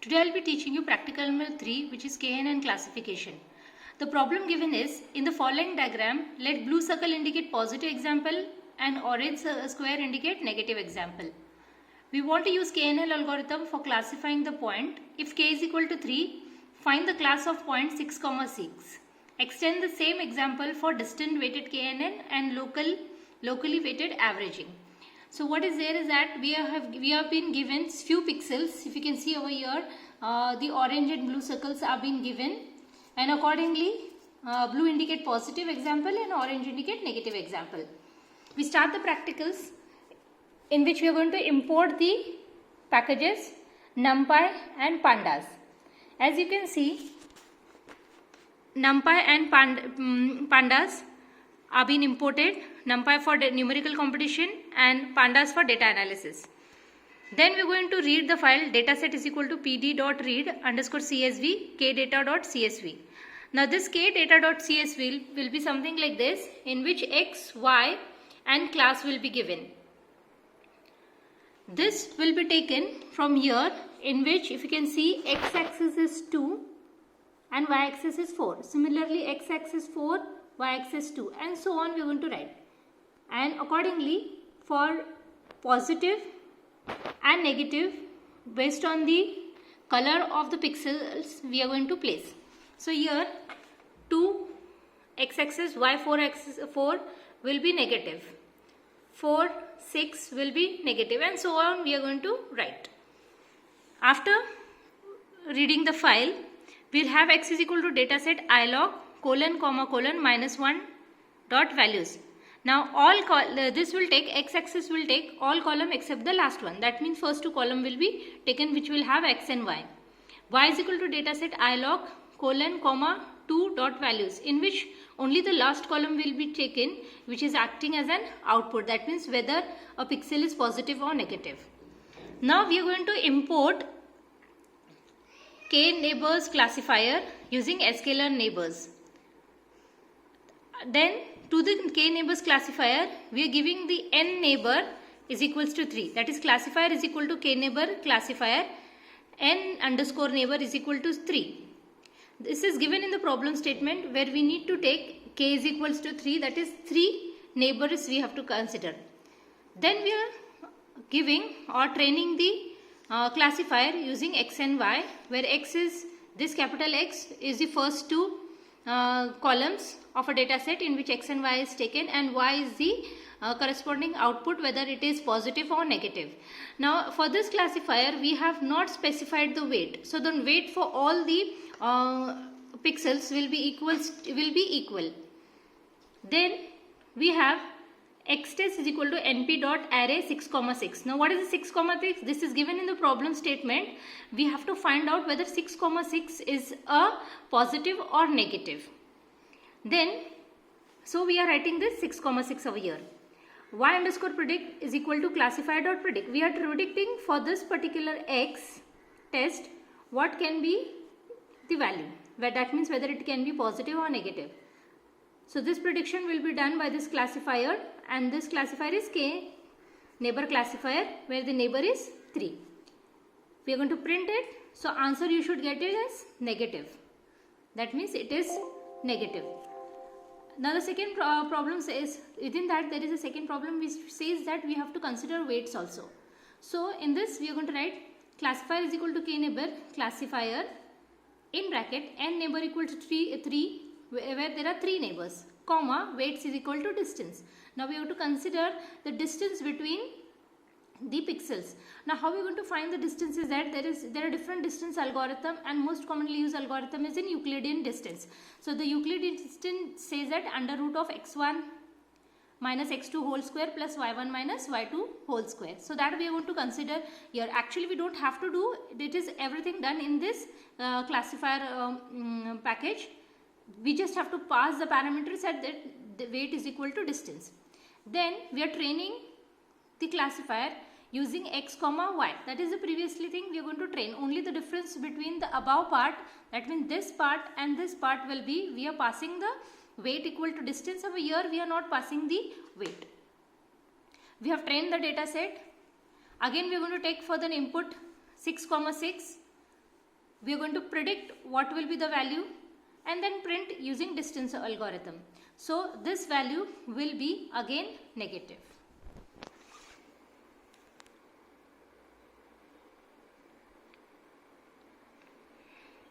Today I'll be teaching you practical number 3, which is KNN classification. The problem given is, in the following diagram, let blue circle indicate positive example and orange square indicate negative example. We want to use KNN algorithm for classifying the point. If k is equal to 3, find the class of point 6, 6. Extend the same example for distant weighted KNN and locally weighted averaging. So what is there is that we have been given few pixels. If you can see over here, the orange and blue circles are being given, and accordingly blue indicate positive example and orange indicate negative example. We start the practicals in which we are going to import the packages NumPy and Pandas. As you can see, NumPy and Pandas are being imported. NumPy for numerical competition and Pandas for data analysis. Then we are going to read the file dataset is equal to pd.read_csv kdata.csv. Now this kdata.csv will be something like this, in which x, y and class will be given. This will be taken from here, in which if you can see x-axis is 2 and y-axis is 4. Similarly x-axis 4, y-axis 2, and so on we are going to write. And accordingly, for positive and negative, based on the color of the pixels, we are going to place. So here 2 x-axis, y 4-axis 4 will be negative, 4 6 will be negative, and so on we are going to write. After reading the file, we'll have x is equal to dataset ilog : -1 dot values. Now this will take, x-axis will take all column except the last one. That means first two column will be taken, which will have x and y. Y is equal to dataset ilog : 2 dot values, in which only the last column will be taken, which is acting as an output. That means whether a pixel is positive or negative. Now we are going to import k-neighbors classifier using scalar neighbors. Then to the k-neighbors classifier, we are giving the n neighbor is equals to 3. That is, classifier is equal to k-neighbor classifier, n_neighbor is equal to 3. This is given in the problem statement, where we need to take k is equals to 3. That is, 3 neighbors we have to consider. Then we are giving or training the classifier using x and y, where x is this capital X is the first two columns of a data set in which x and y is taken, and y is the corresponding output, whether it is positive or negative. Now for this classifier we have not specified the weight, so the weight for all the pixels will be equal. Then we have x test is equal to np.array 6, 6. Now what is the 6, 6? This is given in the problem statement. We have to find out whether 6, 6 is a positive or negative. Then, so we are writing this 6, 6 over here. y_predict is equal to classifier.predict. We are predicting for this particular x test what can be the value. That means whether it can be positive or negative. So this prediction will be done by this classifier, and this classifier is k-neighbor classifier, where the neighbor is 3. We are going to print it. So answer you should get it as negative. That means it is negative. Now the second problem says, within that there is a second problem which says that we have to consider weights also. So in this we are going to write classifier is equal to k-neighbor classifier in bracket n neighbor equal to 3 where there are 3 neighbors, comma weights is equal to distance. Now we have to consider the distance between the pixels. Now how we are going to find the distance is that there are different distance algorithm, and most commonly used algorithm is in Euclidean distance. So the Euclidean distance says that under root of x1 minus x2 whole square plus y1 minus y2 whole square. So that we are going to consider here. Actually we don't have to do it, is everything done in this classifier package. We just have to pass the parameters at that the weight is equal to distance. Then we are training the classifier using x, y. That is the previously thing we are going to train. Only the difference between the above part, that means this part and this part, will be we are passing the weight equal to distance. Over here we are not passing the weight. We have trained the data set. Again we are going to take for the input 6, 6 we are going to predict what will be the value and then print using distance algorithm. So this value will be again negative.